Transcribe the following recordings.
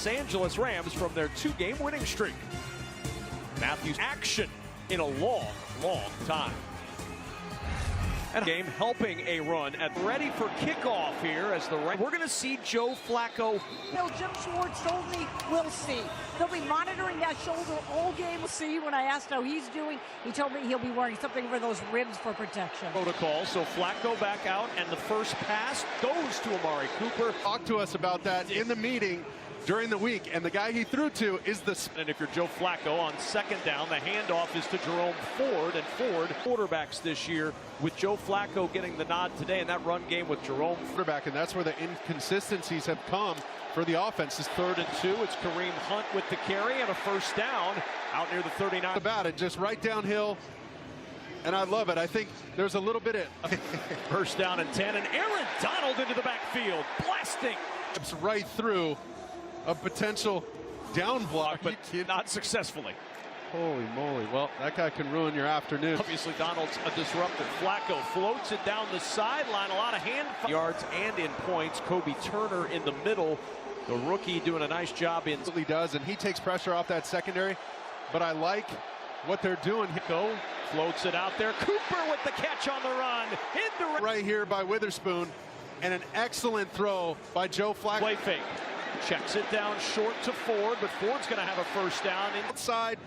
Los Angeles Rams from their 2-game winning streak. Matthews action in a long time. And a game helping a run at ready for kickoff here as we're going to see Joe Flacco. No, Jim Schwartz told me we'll see. They'll be monitoring that shoulder all game. We'll see. When I asked how he's doing, he told me he'll be wearing something for those ribs for protection. Protocol, so Flacco back out, and the first pass goes to Amari Cooper. Talked to us about that in the meeting during the week, and the guy he threw to is the... And if you're Joe Flacco on second down, the handoff is to Jerome Ford, and Ford quarterbacks this year with Joe Flacco getting the nod today in that run game with Jerome quarterback, and that's where the inconsistencies have come for the offense. Is 3rd and 2. It's Kareem Hunt with the carry and a first down out near the 39. About it, just right downhill, and I love it. I think there's a little bit of first down and 10, and Aaron Donald into the backfield, blasting. It's right through a potential down block, but not successfully. Holy moly. Well, that guy can ruin your afternoon. Obviously, Donald's a disruptor. Flacco floats it down the sideline. A lot of hand yards and in points. Kobe Turner in the middle. The rookie doing a nice job in. He does, and he takes pressure off that secondary. But I like what they're doing. Go floats it out there. Cooper with the catch on the run. Right here by Witherspoon. And an excellent throw by Joe Flacco. Play fake. Checks it down short to Ford, but Ford's going to have a first down. Inside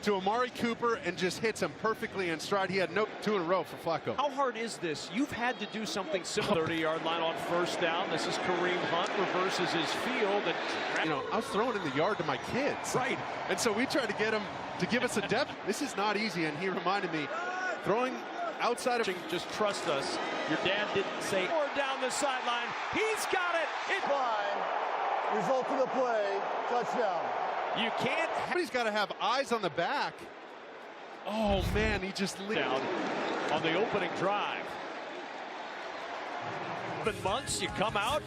to Amari Cooper and just hits him perfectly in stride. He had no 2 in a row for Flacco. How hard is this? You've had to do something similar. 30-yard line on first down. This is Kareem Hunt, reverses his field. And you know, I was throwing in the yard to my kids. Right. And so we tried to get him to give us a depth. This is not easy, and he reminded me, throwing outside of... Just trust us. Your dad didn't say, or down the sideline. He's got it. Result of the play, touchdown. You can't. He's got to have eyes on the back. Oh, man, he just down on the opening drive. Months, you come out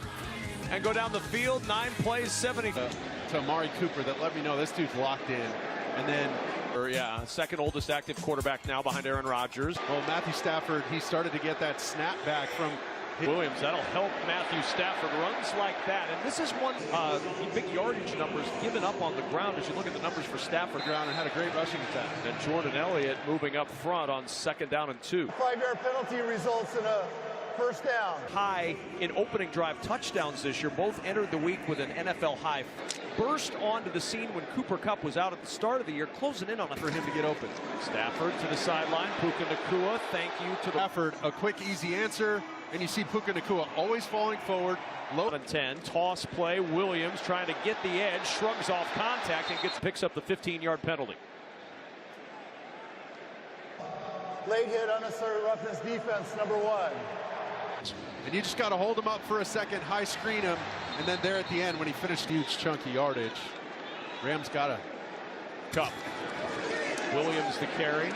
and go down the field, 9 plays, 70. To Amari Cooper that let me know this dude's locked in. And then, second oldest active quarterback now behind Aaron Rodgers. Well, Matthew Stafford, he started to get that snap back from Williams. That'll help Matthew Stafford. Runs like that. And this is one big yardage numbers given up on the ground as you look at the numbers for Stafford. Ground and had a great rushing attack. And Jordan Elliott moving up front on second down and 2. 5-yard penalty results in a first down. High in opening drive touchdowns this year. Both entered the week with an NFL high. Burst onto the scene when Cooper Kupp was out at the start of the year, closing in on it for him to get open. Stafford to the sideline. Puka Nacua, thank you to the Stafford, a quick, easy answer. And you see Puka Nacua always falling forward. Low and 10, toss play. Williams trying to get the edge, shrugs off contact and picks up the 15-yard penalty. Late hit, unnecessary roughness defense, number 1. And you just got to hold him up for a second, high screen him, and then there at the end when he finished huge chunky yardage, Rams got a Kupp. Williams the carry,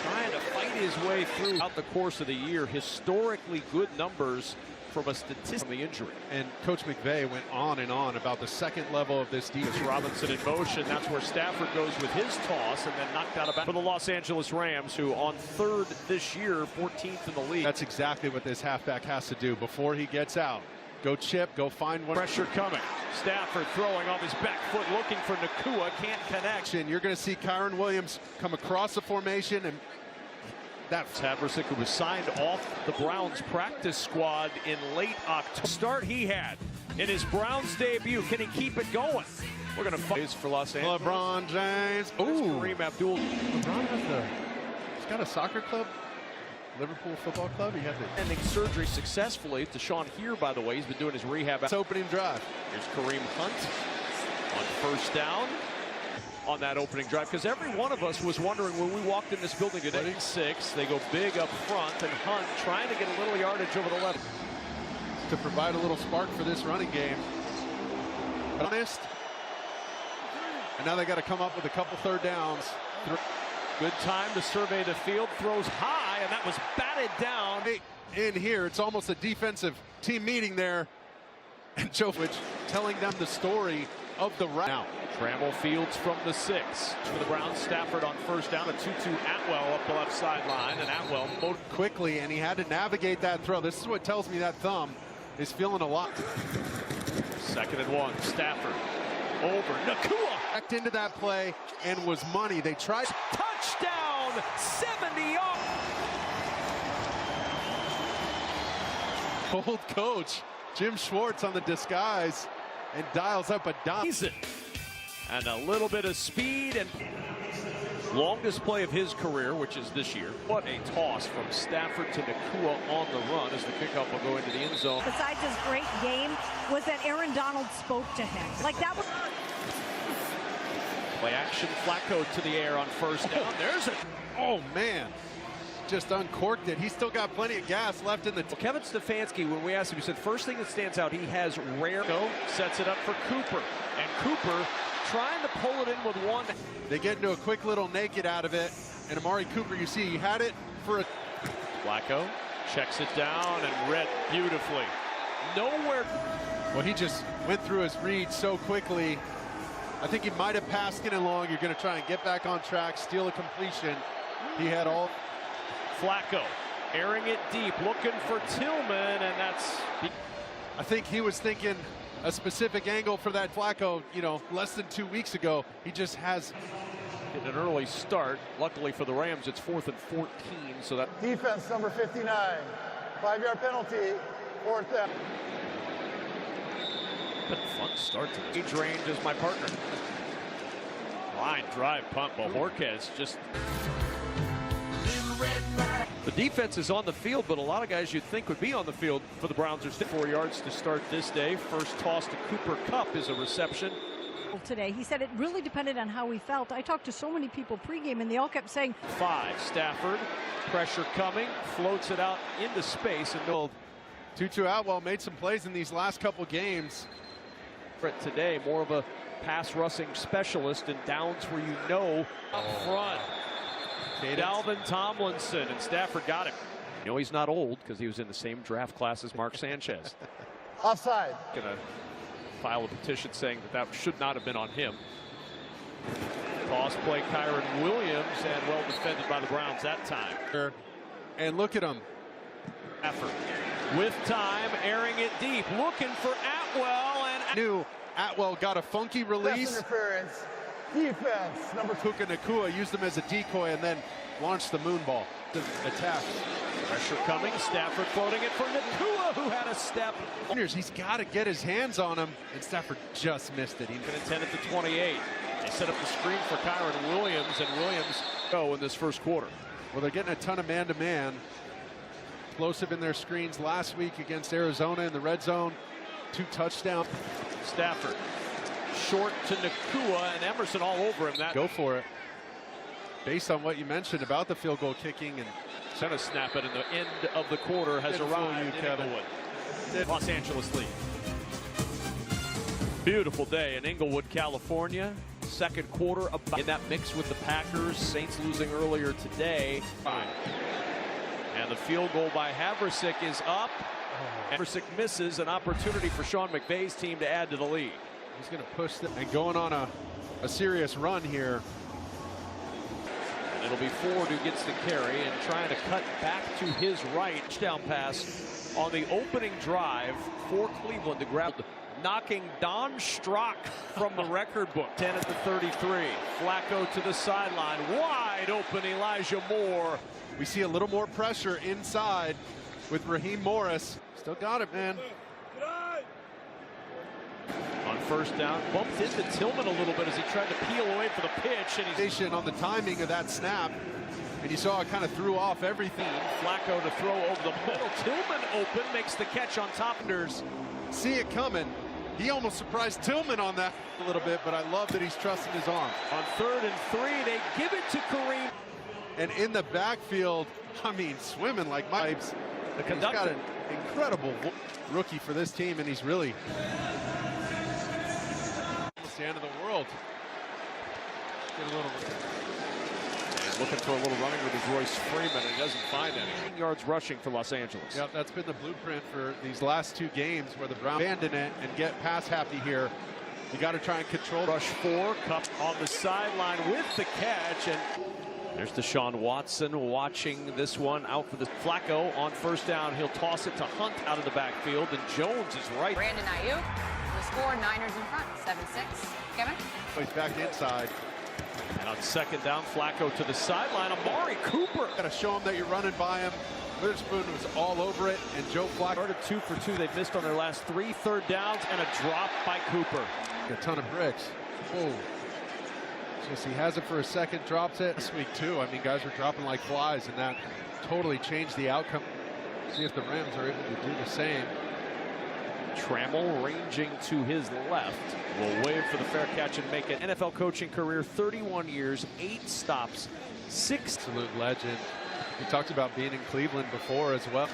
trying to fight his way throughout the course of the year. Historically good numbers from a statistic from the injury. And Coach McVay went on and on about the second level of this defense. Robinson in motion. That's where Stafford goes with his toss and then knocked out for the Los Angeles Rams, who on 3rd this year, 14th in the league. That's exactly what this halfback has to do before he gets out. Go chip, go find one. Pressure coming. Stafford throwing off his back foot, looking for Nacua, can't connect. You're going to see Kyren Williams come across the formation, and that's Haversick, who was signed off the Browns practice squad in late October. Start he had in his Browns debut. Can he keep it going? We're going to fight for Los Angeles. LeBron James. Ooh. Kareem Abdul. LeBron he's got a soccer club. Liverpool Football Club. He had the ending surgery successfully. Deshaun here, by the way, he's been doing his rehab. It's opening drive. Here's Kareem Hunt on first down on that opening drive, because every one of us was wondering when we walked in this building today. 6, they go big up front, and Hunt trying to get a little yardage over the left to provide a little spark for this running game. But honest, and now they got to come up with a couple third downs. Good time to survey the field, throws high, and that was batted down. In here, it's almost a defensive team meeting there. And Joe Fitch telling them the story of the route. Now, Trammell Fields from the 6. For the Browns, Stafford on first down, a 2-2 Atwell up the left sideline, and Atwell moved quickly, and he had to navigate that throw. This is what tells me that thumb is feeling a lot. 2nd and 1, Stafford Over Nakua. Backed into that play and was money. They tried. Touchdown, 70 yards. Old coach Jim Schwartz on the disguise and dials up a dime. And a little bit of speed and longest play of his career, which is this year. What a toss from Stafford to Nakua on the run as the kickoff will go into the end zone. Besides his great game was that Aaron Donald spoke to him. Like that was Play action, Flacco to the air on first down. There's a Oh man, just uncorked it. He's still got plenty of gas left in the Kevin Stefanski, when we asked him, he said first thing that stands out, he has rare go, sets it up for Cooper. And Cooper trying to pull it in with one. They get into a quick little naked out of it. And Amari Cooper, you see, he had it for a Flacco checks it down and read beautifully. Nowhere. Well, he just went through his read so quickly. I think he might have passed it along. You're going to try and get back on track, steal a completion. He had all. Flacco airing it deep, looking for Tillman, and that's. I think he was thinking a specific angle for that Flacco, you know, less than 2 weeks ago. He just has Getting an early start. Luckily for the Rams, it's 4th and 14, so that. Defense number 59. 5-yard penalty. 4th down. Fun start to the age range as my partner. Line drive punt, Bojorquez just. The defense is on the field, but a lot of guys you'd think would be on the field for the Browns are still 4 yards to start this day. First toss to Cooper Kupp is a reception. today. He said it really depended on how he felt. I talked to so many people pregame, and they all kept saying. 5, Stafford, pressure coming, floats it out into space. And Tutu Atwell made some plays in these last couple games. Today, more of a pass rushing specialist in downs where you know up front. Dalvin Tomlinson, and Stafford got him. You know he's not old because he was in the same draft class as Mark Sanchez. Offside. Gonna file a petition saying that should not have been on him. Toss play, Kyron Williams, and well defended by the Browns that time. And look at him. Effort with time, airing it deep, looking for Atwell, and Knew Atwell got a funky release. Pass interference. Defense number 2. Puka Nakua used him as a decoy and then launched the moon ball. The attack. Pressure coming, Stafford floating it for Nakua, who had a step. He's got to get his hands on him, and Stafford just missed it. He intended the 28. They set up the screen for Kyron Williams, and Williams go in this first quarter. Well, they're getting a ton of man-to-man. Explosive in their screens last week against Arizona in the red zone. 2 touchdowns. Stafford short to Nakua, and Emerson all over him. That go for it. Based on what you mentioned about the field goal kicking, and center snap it in the end of the quarter has arrived in Inglewood. Los Angeles lead. Beautiful day in Inglewood, California. Second quarter in that mix with the Packers. Saints losing earlier today. And the field goal by Havrasik is up. Havrasik misses an opportunity for Sean McVay's team to add to the lead. He's going to push them and going on a serious run here. And it'll be Ford who gets the carry and trying to cut back to his right. Touchdown pass on the opening drive for Cleveland to grab, knocking Don Strock from the record book. 10 at the 33. Flacco to the sideline. Wide open Elijah Moore. We see a little more pressure inside with Raheem Morris. Still got it, man. On first down, bumped into Tillman a little bit as he tried to peel away for the pitch, and he's on the timing of that snap, and you saw it kind of threw off everything. Flacco to throw over the middle. Tillman open, makes the catch on top. See it coming. He almost surprised Tillman on that a little bit, but I love that he's trusting his arm. On 3rd and 3, they give it to Kareem. And in the backfield, I mean, swimming like Mipes. The He's got an incredible rookie for this team, and he's really it's the end of the world. Looking for a little running with his Royce Freeman, and he doesn't find any. Yards rushing for Los Angeles. Yep, that's been the blueprint for these last 2 games where the Browns abandon it and get pass happy here. You got to try and control. Rush 4, Kupp on the sideline with the catch, and there's Deshaun Watson watching this one out for the Flacco on first down. He'll toss it to Hunt out of the backfield, and Jones is right. Brandon Ayuk was score. Niners in front, 7-6. Kevin? He's back inside. And on second down, Flacco to the sideline. Amari Cooper. Got to show him that you're running by him. Witherspoon was all over it, and Joe Flacco. Started 2 for 2. They've missed on their last 3 third downs, and a drop by Cooper. A ton of bricks. Whoa. Just he has it for a second, drops it. This week too. I mean, guys were dropping like flies, and that totally changed the outcome. See if the Rams are able to do the same. Trammell ranging to his left. Will wave for the fair catch and make it. NFL coaching career, 31 years, 8 stops, 6. Absolute legend. We talked about being in Cleveland before as well.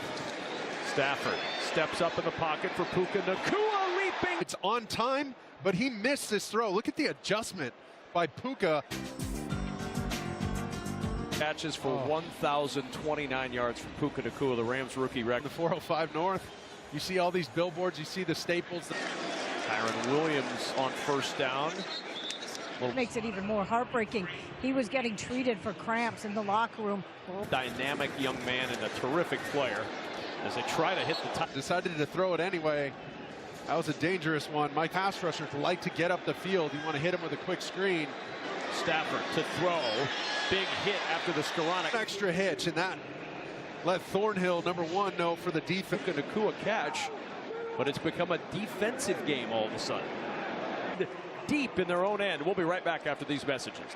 Stafford steps up in the pocket for Puka Nacua leaping. It's on time, but he missed this throw. Look at the adjustment by Puka. Catches for 1,029 yards for Puka Nacua, the Rams rookie record. The 405 North. You see all these billboards, you see the staples. Kyren Williams on first down. Makes it even more heartbreaking. He was getting treated for cramps in the locker room. Dynamic young man and a terrific player as they try to hit the top. Decided to throw it anyway. That was a dangerous one. My pass rushers like to get up the field. You want to hit him with a quick screen. Stafford to throw. Big hit after the Skoranek. Extra hitch, and that let Thornhill, number 1, know for the defense. Puka Nacua catch, but it's become a defensive game all of a sudden. Deep in their own end. We'll be right back after these messages.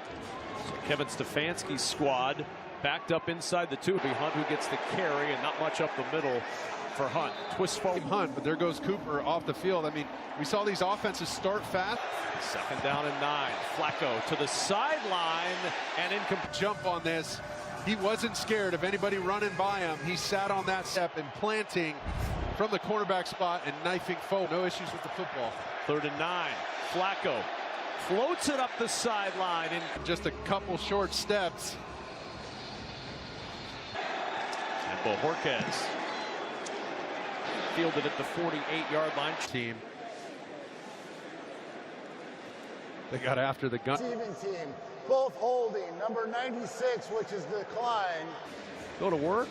So Kevin Stefanski's squad backed up inside the 2. Hunt who gets the carry, and not much up the middle for Hunt. Twist forward. Hunt, but there goes Cooper off the field. I mean, we saw these offenses start fast. Second down and 9. Flacco to the sideline and incomplete. Jump on this. He wasn't scared of anybody running by him. He sat on that step and planting from the cornerback spot and knifing forward. No issues with the football. 3rd and 9. Flacco floats it up the sideline in just a couple short steps. And Bojorquez fielded at the 48-yard line. Team. They got after the gun. Receiving team, both holding. Number 96, which is declined. Go to work.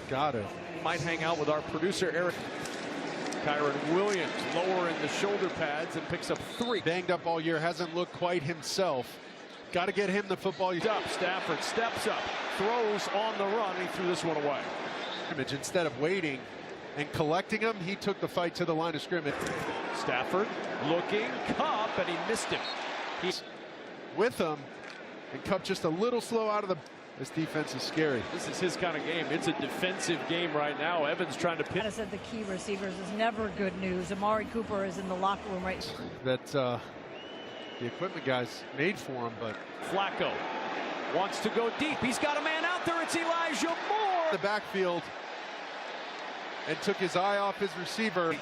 Got it. Might hang out with our producer, Eric. Kyren Williams lowering the shoulder pads and picks up 3. Banged up all year, hasn't looked quite himself. Got to get him the football. Up, Stafford steps up, throws on the run. He threw this one away. Instead of waiting and collecting him, he took the fight to the line of scrimmage. Stafford looking, Kupp, and he missed him. He's with him, and Kupp just a little slow out of the. This defense is scary. This is his kind of game. It's a defensive game right now. Evans trying to pin. I said the key receivers is never good news. Amari Cooper is in the locker room right now. That the equipment guys made for him, but Flacco wants to go deep. He's got a man out there. It's Elijah Moore. The backfield and took his eye off his receiver.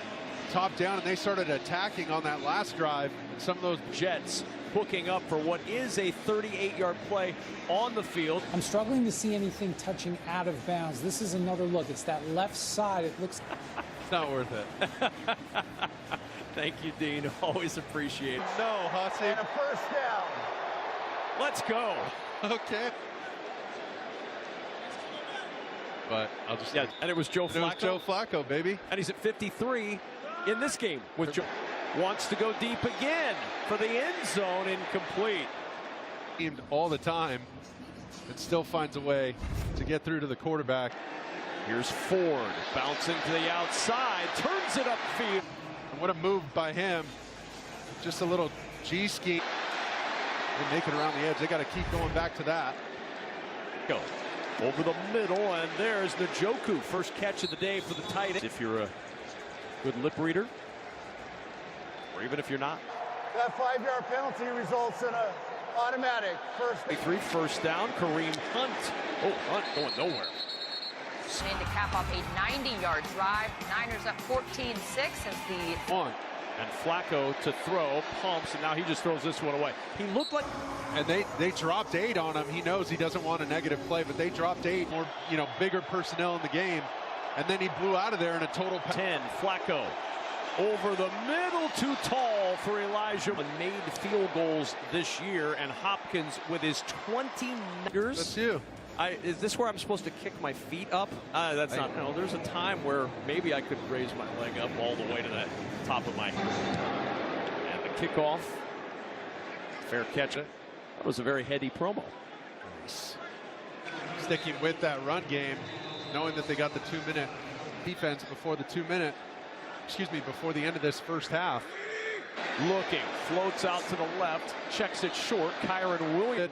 Top down, and they started attacking on that last drive. Some of those Jets hooking up for what is a 38-yard play on the field. I'm struggling to see anything touching out of bounds. This is another look. It's that left side. It looks. It's not worth it. Thank you, Dean. Always appreciate it. No, Hussey. And a first down. Let's go. Okay. But I'll just. Yeah, and it was Joe It Flacco. was Joe Flacco, baby. And he's at 53 in this game with Joe. Wants to go deep again for the end zone, incomplete. Aimed all the time, and still finds a way to get through to the quarterback. Here's Ford bouncing to the outside, turns it upfield. And what a move by him. Just a little G scheme. They make it around the edge. They got to keep going back to that. Go over the middle, and there's Njoku. First catch of the day for the tight end. If you're a good lip reader, or even if you're not. That 5-yard penalty results in an automatic First down, Kareem Hunt. Oh, Hunt going nowhere. In to cap off a 90-yard drive. Niners up 14-6 since the On. And Flacco to throw, pumps, and now he just throws this one away. He looked like. And they dropped 8 on him. He knows he doesn't want a negative play, but they dropped 8 more, bigger personnel in the game. And then he blew out of there in a total 10, Flacco over the middle, too tall for Elijah. Made field goals this year, and Hopkins with his 20 meters. That's you. Is this where I'm supposed to kick my feet up? That's not. No, there's a time where maybe I could raise my leg up all the way to the top of my head. kickoff. Fair catch. That was a very heady promo. Sticking with that run game, knowing that they got the 2-minute defense before the before the end of this first half. Looking, floats out to the left, checks it short. Kyren Williams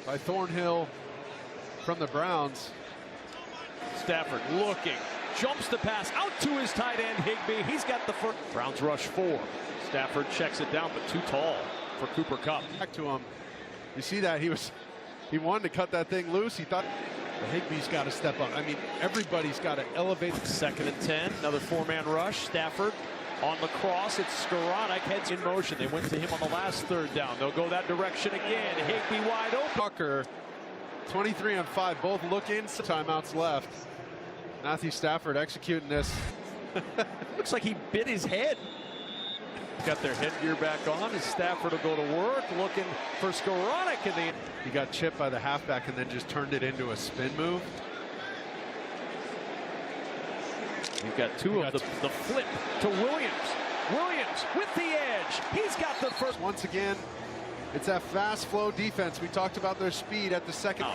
By Thornhill from the Browns. Stafford looking, jumps the pass out to his tight end Higbee. He's got the first. Browns rush 4. Stafford checks it down, but too tall for Cooper Kupp. Back to him. You see that he wanted to cut that thing loose. He thought Higbee's got to step up. I mean, everybody's got to elevate. 2nd and 10, another 4-man rush. Stafford on the cross. It's Skoranek, heads in motion. They went to him on the last 3rd down. They'll go that direction again. Higbee wide open. Tucker, 23 on 5, both look in. Timeouts left. Matthew Stafford executing this. Looks like he bit his head. Got their headgear back on as Stafford will go to work, looking for Skoranek in the. He got chipped by the halfback and then just turned it into a spin move. You've got two of the flip to Williams. Williams with the edge. He's got the first. Once again, it's that fast flow defense. We talked about their speed at the second.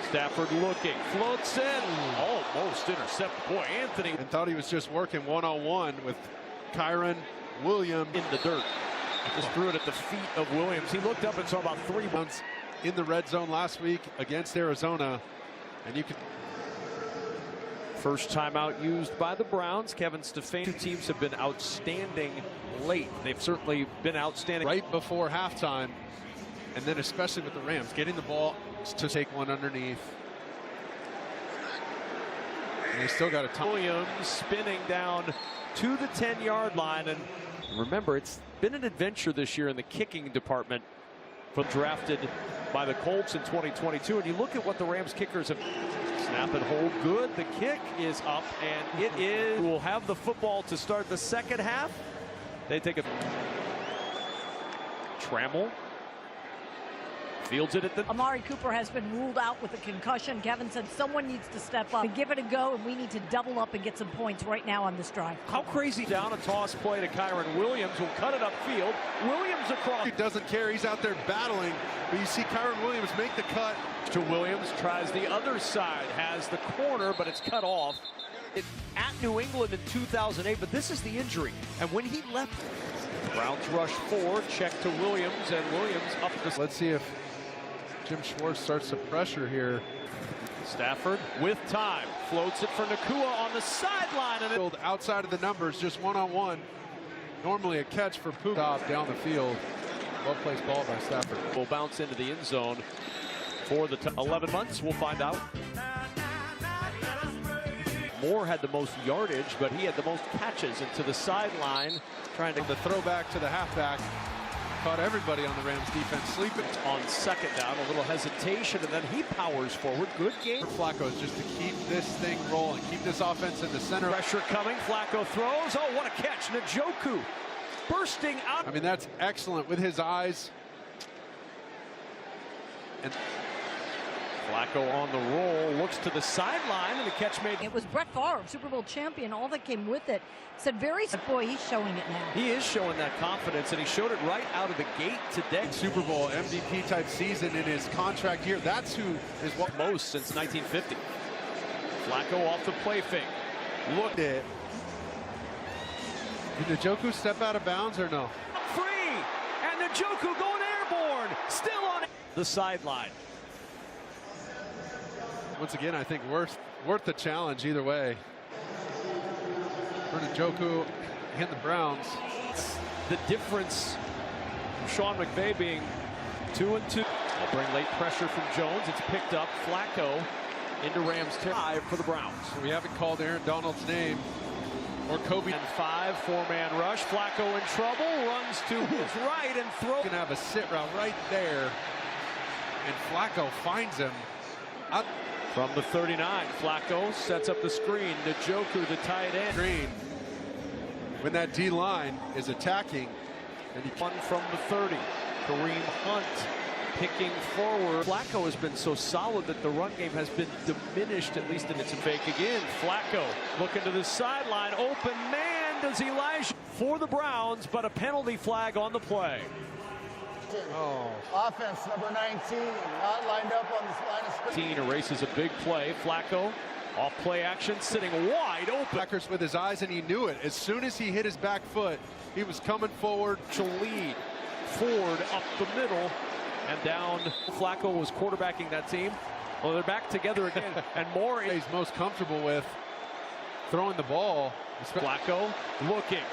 Stafford looking, floats in, almost intercepted. Boy, Anthony. And thought he was just working one-on-one with Kyren Williams. In the dirt. Just threw it at the feet of Williams. He looked up and saw about 3 rounds in the red zone last week against Arizona. And you can. First timeout used by the Browns. Kevin Stefanski. Two teams have been outstanding late. They've certainly been outstanding. Right before halftime. And then especially with the Rams, getting the ball to take one underneath. And they still got a time. Williams spinning down to the 10-yard line. And remember, it's been an adventure this year in the kicking department. From drafted by the Colts in 2022. And you look at what the Rams kickers have. Snap and hold good. The kick is up, and it is. We'll have the football to start the second half. They take a. Trammell fields it at the. Amari Cooper has been ruled out with a concussion. Kevin said someone needs to step up and give it a go, and we need to double up and get some points right now on this drive. How crazy. Down a toss play to Kyren Williams, will cut it upfield. Williams across. He doesn't care. He's out there battling. But you see Kyren Williams make the cut. To Williams, tries the other side, has the corner, but it's cut off. At New England in 2008, but this is the injury. And when he left, Browns rush 4, check to Williams, and Williams up the. Let's see if Jim Schwartz starts to pressure here. Stafford with time, floats it for Nacua on the sideline. And outside of the numbers, just one-on-one. Normally a catch for Puka down the field. Well-placed ball by Stafford. Will bounce into the end zone for the 11 months. We'll find out. Moore had the most yardage, but he had the most catches into the sideline. Trying to the throwback to the halfback. Caught everybody on the Rams defense sleeping. On 2nd down, a little hesitation, and then he powers forward. Good game. Flacco is just to keep this thing rolling, keep this offense in the center. Pressure coming. Flacco throws. Oh, what a catch. Njoku bursting out. I mean, that's excellent with his eyes. And Flacco on the roll, looks to the sideline, and the catch made. It was Brett Favre, Super Bowl champion, all that came with it. Said boy, he's showing it now. He is showing that confidence, and he showed it right out of the gate today. Super Bowl MVP type season in his contract year. That's who is what most since 1950. Flacco off the play fake. Looked at. Did Njoku step out of bounds or no? Free, and Njoku going airborne, still on the sideline. Once again, I think worth the challenge either way. For Njoku and the Browns. The difference from Sean McVay being 2-2. They'll bring late pressure from Jones. It's picked up. Flacco into Rams territory for the Browns. We haven't called Aaron Donald's name or Kobe. And 5, 4-man rush. Flacco in trouble. Runs to his right and throws. Gonna have a sit route right there. And Flacco finds him. Up. From the 39, Flacco sets up the screen. Njoku, the tight end. Green. When that D-line is attacking. And he one from the 30. Kareem Hunt picking forward. Flacco has been so solid that the run game has been diminished, at least in its fake again. Flacco looking to the sideline. Open man. Does Elijah for the Browns, but a penalty flag on the play. Oh, Offense number 19, not lined up on this line of scrimmage. 19 erases a big play. Flacco, off play action, sitting wide open. Packers with his eyes, and he knew it. As soon as he hit his back foot, he was coming forward. To lead. Ford up the middle and down. Flacco was quarterbacking that team. Well, they're back together again. And more. He's most comfortable with throwing the ball. Flacco looking.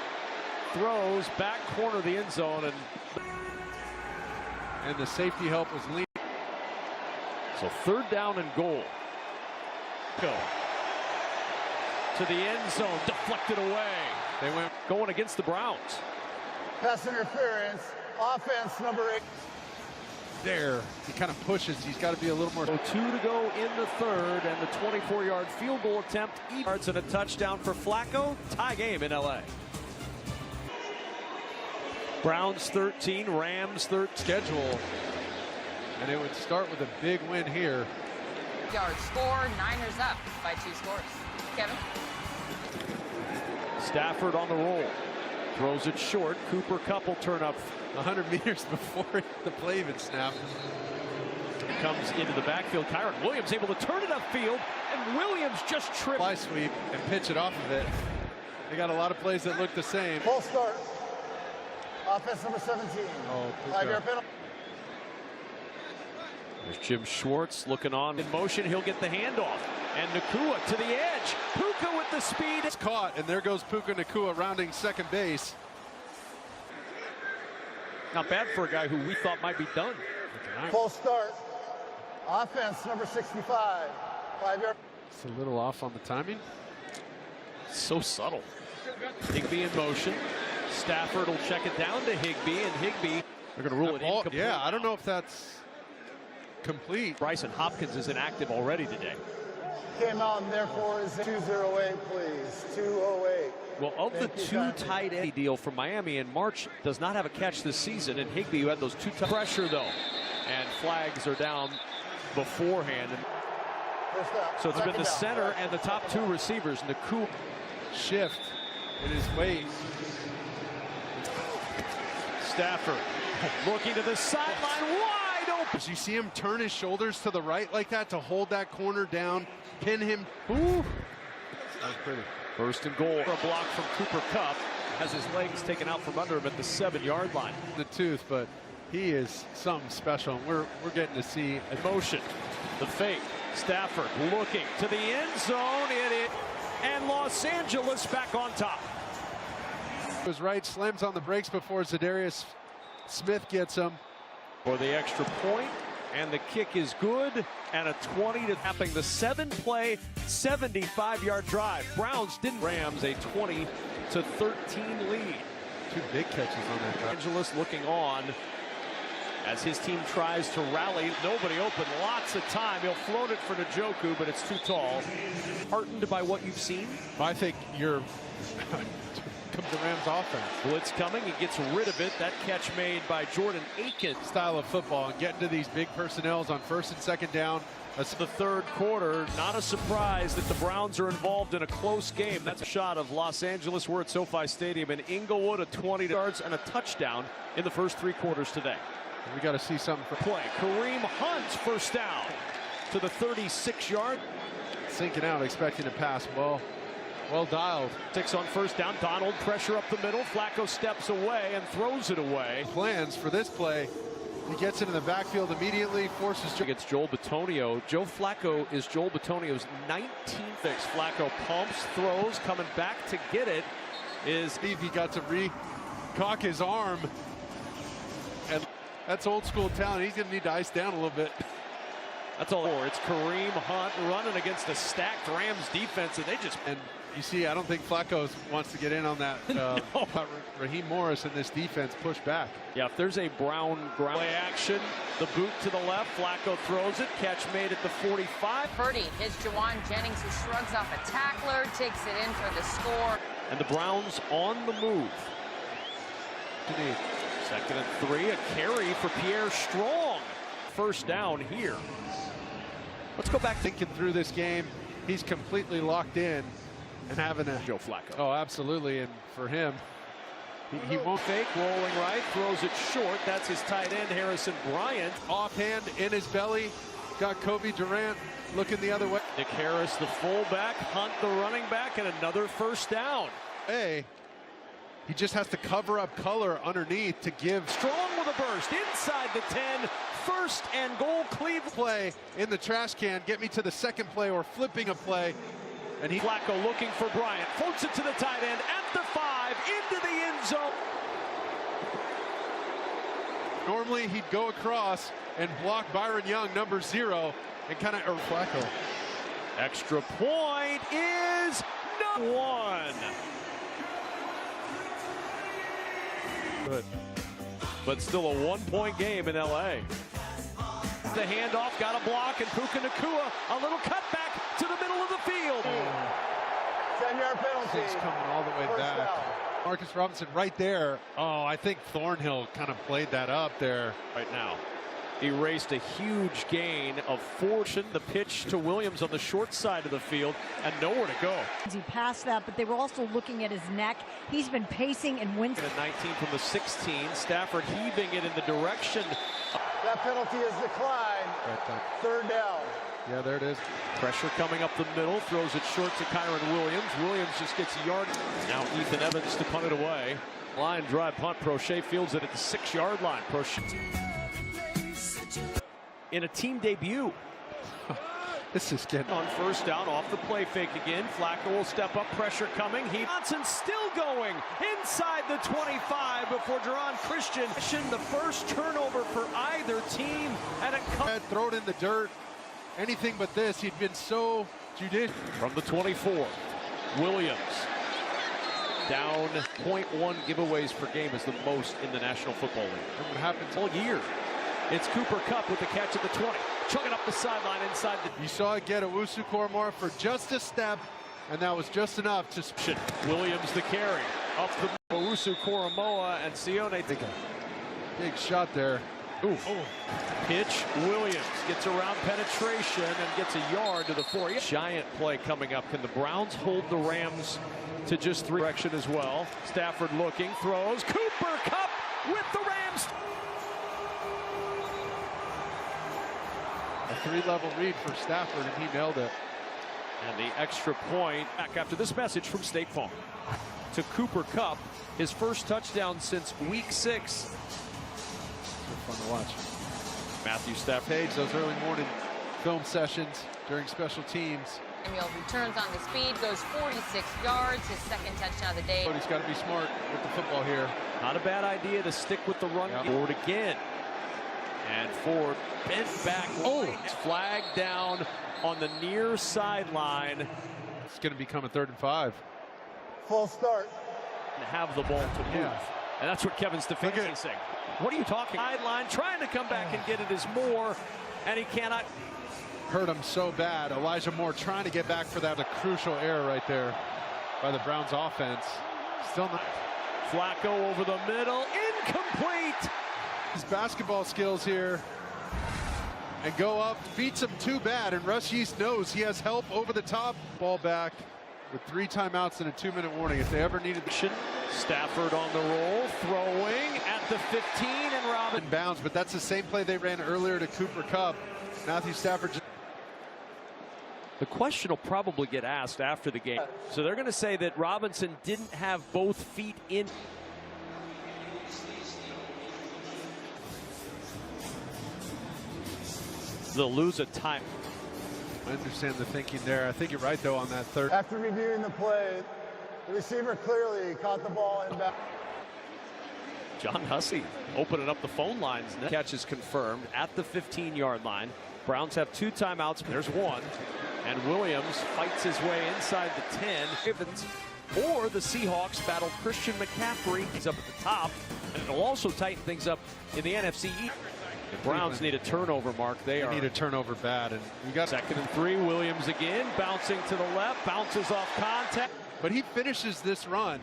Throws back corner of the end zone. And the safety help was leading. So third down and goal. Go. To the end zone. Deflected away. They went Going against the Browns. Pass interference. Offense number 8. there. He kind of pushes. He's got to be a little more. So 2 to go in the third, and the 24-yard field goal attempt. Yards and a touchdown for Flacco. Tie game in LA. Browns 13, Rams 13. Schedule. And it would start with a big win here. Yard score. Niners up by 2 scores. Kevin? Stafford on the roll. Throws it short. Cooper Kupp will turn up. 100 meters before the play even snapped. Comes into the backfield. Kyron Williams able to turn it upfield, and Williams just tripped. Fly sweep and pitch it off of it. They got a lot of plays that look the same. Full start. Offense number 17. Oh, 5-yard penalty. There's Jim Schwartz looking on in motion. He'll get the handoff. And Nacua to the edge. Puka with the speed. It's caught, and there goes Puka Nacua rounding second base. Not bad for a guy who we thought might be done. Full start. Offense number 65. 5-yard. It's a little off on the timing. So subtle. Higbee in motion. Stafford will check it down to Higbee, and Higbee, they're going to rule it incomplete. Yeah, I don't know if that's complete. Bryson Hopkins is inactive already today. Came out and therefore is 208, please. 208. Well, of the Thank you, 2 kindly. tight end deal from Miami in March, does not have a catch this season, and Higbee, who had those 2 pressure though, and flags are down beforehand. First up. So it's been Second the down. center and the top 2 receivers. Nacua Shift in his weight. Stafford looking to the sideline, wide open. You see him turn his shoulders to the right like that to hold that corner down, pin him. Ooh. That was pretty. First and goal. A block from Cooper Kupp has his legs taken out from under him at the 7-yard line. The tooth, but he is something special. We're getting to see In motion, the fake. Stafford looking to the end zone. And Los Angeles back on top. was right, slams on the brakes before Zadarius Smith gets him. For the extra point, and the kick is good, and a 20 to tapping the 7-play, 75-yard drive. Browns didn't. Rams a 20 to 13 lead. 2 big catches on that drive. Angeles looking on as his team tries to rally. Nobody open, lots of time. He'll float it for Njoku, but it's too tall. Heartened by what you've seen. I think you're comes the Rams offense. Blitz coming, he gets rid of it. That catch made by Jordan Aiken. Style of football and getting to these big personnels on 1st and 2nd down. That's the 3rd quarter. Not a surprise that the Browns are involved in a close game. That's a shot of Los Angeles. We're at SoFi Stadium in Inglewood, a 20 yards and a touchdown in the first 3 quarters today. We got to see something for Play. Kareem Hunt first down to the 36-yard. sinking out, expecting to pass. Well dialed. 6 on first down. Donald pressure up the middle. Flacco steps away and throws it away. Plans for this play. He gets into the backfield immediately, forces Against Joel Bitonio. Joe Flacco is Joel Bitonio's 19th fix. Flacco pumps, throws, coming back to get it is Steve. He got to re-cock his arm. And that's old school talent. He's going to need to ice down a little bit. that's all. It's Kareem Hunt running against a stacked Rams defense, and they just. And you see, I don't think Flacco wants to get in on that. No. Raheem Morris and this defense push back. Yeah, if there's a Brown ground play action, the boot to the left, Flacco throws it, catch made at the 45. Purdy is Jawan Jennings, who shrugs off a tackler, takes it in for the score. And the Browns on the move. 2nd and 3, a carry for Pierre Strong. First down here. Let's go back to Thinking through this game, he's completely locked in and having a Joe Flacco. Oh, absolutely. And for him, He won't Fake, rolling right, throws it short. That's his tight end, Harrison Bryant. offhand in his belly. Got Kobe Durant looking the other way. Nick Harris, the fullback, Hunt, the running back, and another first down. He just has to cover up color underneath to give Strong with a burst inside the 10. First and goal, Cleveland. play in the trash can. Get me to the second play or flipping a play. And he Flacco looking for Bryant. Floats it to the tight end at the 5, into the end zone. normally he'd go across and block Byron Young, number 0, and kind of Flacco. Extra point is no 1. Good. But still a 1-point game in LA. The handoff, got a block, and Puka Nacua, a little cutback to the middle of the field. 10-yard penalty. Things coming all the way First back. down. Marcus Robinson right there. Oh, I think Thornhill kind of played that up there. Right now, erased a huge gain of fortune. The pitch to Williams on the short side of the field, and nowhere to go. He passed that, but they were also looking at his neck. He's been pacing and wincing. And a 19 from the 16. Stafford heaving it in the direction. That penalty is declined. Third down. Yeah, there it is. Pressure coming up the middle, throws it short to Kyron Williams. Williams just gets a yard. Now Ethan Evans to punt it away. Line drive punt. Prochet fields it at the 6-yard line. Prochet in a team debut. This is getting On first down, off the play fake again. Flacco will step up, pressure coming. Johnson still going inside the 25 before Jerron Christian. The first turnover for either team, and it comes thrown in the dirt. Anything but this. He'd been so judicious. from the 24. Williams down 0.1 giveaways per game is the most in the National Football League. And what happens All year. It's Cooper Kupp with the catch at the 20. Chugging up the sideline inside the... You saw it get Owusu Koromor for just a step, and that was just enough to... Williams the carry. Up the Owusu Koromoa and Sione. Big shot there. Ooh. Pitch. Williams gets around penetration and gets a yard to the 4. Giant play coming up. Can the Browns hold the Rams to just 3 direction as well? Stafford looking, throws. Cooper Kupp with the Rams. A 3-level read for Stafford, and he nailed it. And the extra point back after this message from State Farm. To Cooper Kupp, his first touchdown since week 6. So fun to watch. Matthew Stafford. Page, those early morning film sessions during special teams. Samuel returns on the speed, goes 46 yards, his second touchdown of the day. But he's got to be smart with the football here. Not a bad idea to stick with the run. Yep. Forward again. And Ford bent back. Oh, it's flagged down on the near sideline. It's going to become a 3rd and 5. Full start. And have the ball to move. Yeah. And that's what Kevin Stefanski is saying. What are you talking? Sideline, trying to come back and get it is Moore, and he cannot. Hurt him so bad. Elijah Moore trying to get back for that. A crucial error right there by the Browns offense. Still not. Flacco over the middle, incomplete. His basketball skills here. And go up, beats him too bad. And Russ Yeast knows he has help over the top. Ball back with 3 timeouts and a 2-minute warning if they ever needed the Stafford on the roll, throwing at the 15, and Robin bounds. But that's the same play they ran earlier to Cooper Kupp. Matthew Stafford. The question will probably get asked after the game. So they're going to say that Robinson didn't have both feet in. They'll lose a time. I understand the thinking there. I think you're right, though, on that 3rd. After reviewing the play, the receiver clearly caught the ball in back. John Hussey opening up the phone lines. Catch is confirmed at the 15-yard line. Browns have 2 timeouts. There's 1. And Williams fights his way inside the 10. Evans or the Seahawks battle Christian McCaffrey. He's up at the top. And it'll also tighten things up in the NFC East. The Browns need a turnover, Mark. They need a turnover bad. And we got 2nd and 3. Williams again bouncing to the left. Bounces off contact. But he finishes this run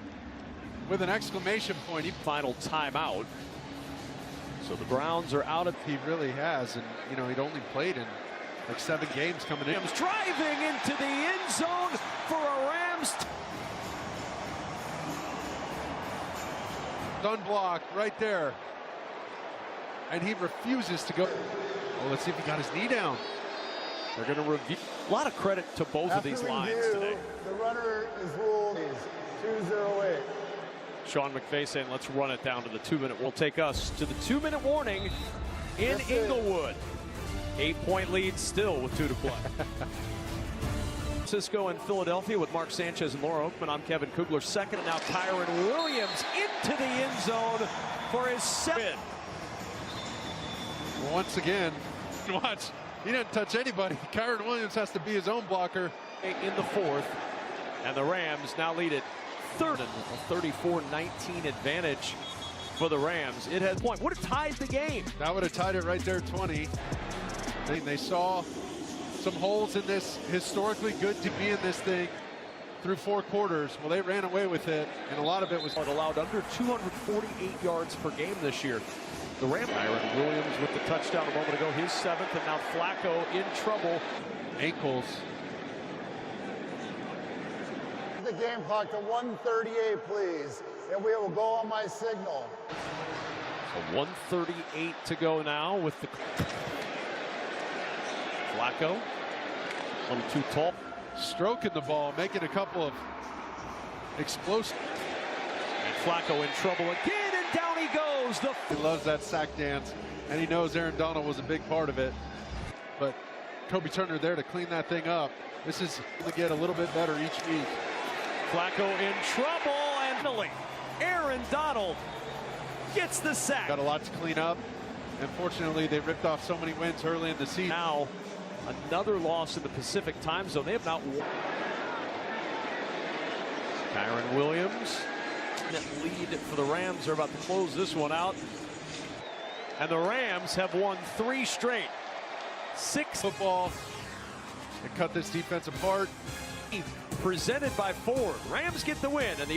with an exclamation point. Final timeout. So the Browns are out of. He really has. And, you know, he'd only played in like 7 games coming in. Williams driving into the end zone for a Rams. unblocked right there. And he refuses to go. Well, let's see if he got his knee down. They're going to review. A lot of credit to both of these lines today. The runner is ruled 2-0-8. Sean McVay saying, let's run it down to the 2-minute. Will take us to the 2-minute warning in Inglewood. 8-point lead still with 2 to play. Cisco and Philadelphia with Mark Sanchez and Laura Oakman. I'm Kevin Kugler, second, and now Kyron Williams into the end zone for his 7th. Once again, watch, he doesn't touch anybody. Kyron Williams has to be his own blocker. In the 4th, and the Rams now lead it 3rd, a 34-19 advantage for the Rams. It has point. Would have tied the game. That would have tied it right there, 20. They saw some holes in this historically good to be in this thing through 4 quarters. Well, they ran away with it, and a lot of it was allowed under 248 yards per game this year. The Rams. Kyron Williams with the touchdown a moment ago, his 7th, and now Flacco in trouble. Ankles. The game clock to 1:38, please, and we will go on my signal. So 1:38 to go now with the Flacco. A little too tall. Stroking the ball, making a couple of explosive. And Flacco in trouble again, and down he goes. He loves that sack dance, and he knows Aaron Donald was a big part of it. But Kobe Turner there to clean that thing up. This is to get a little bit better each week. Flacco in trouble, and Aaron Donald gets the sack. Got a lot to clean up. Unfortunately, they ripped off so many wins early in the season. Now, another loss in the Pacific time zone. They have not won. Kyron Williams, that lead for the Rams. They're about to close this one out. And the Rams have won 3 straight. 6 football. They cut this defense apart. Presented by Ford. Rams get the win, and the